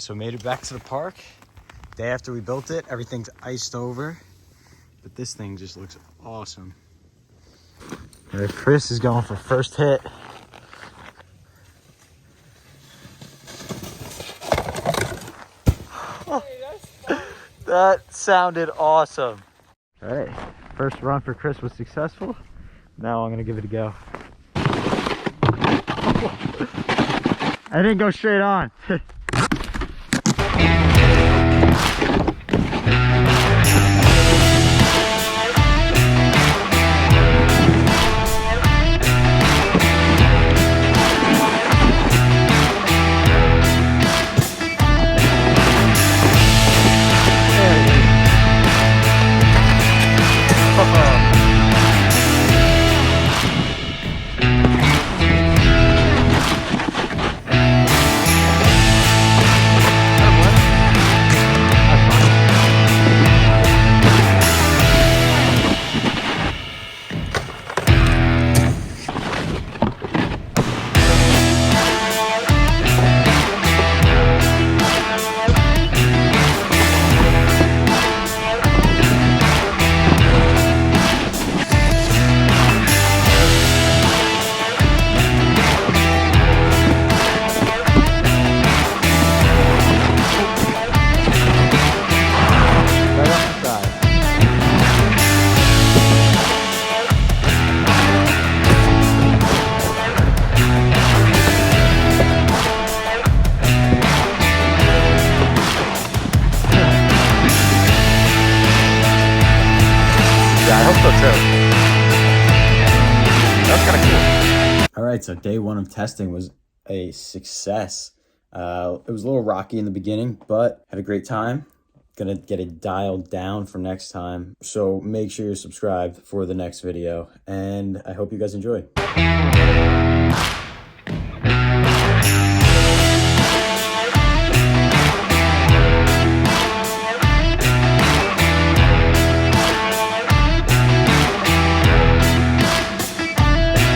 so we made it back to the park. Day after we built it, everything's iced over, but this thing just looks awesome. All right, Chris is going for first hit. That sounded awesome. All right, first run for Chris was successful. Now I'm gonna give it a go. I didn't go straight on. I hope so too. That's kind of cool. All right, so day one of testing was a success. It was a little rocky in the beginning, but had a great time. Gonna get it dialed down for next time. So make sure you're subscribed for the next video, and I hope you guys enjoy.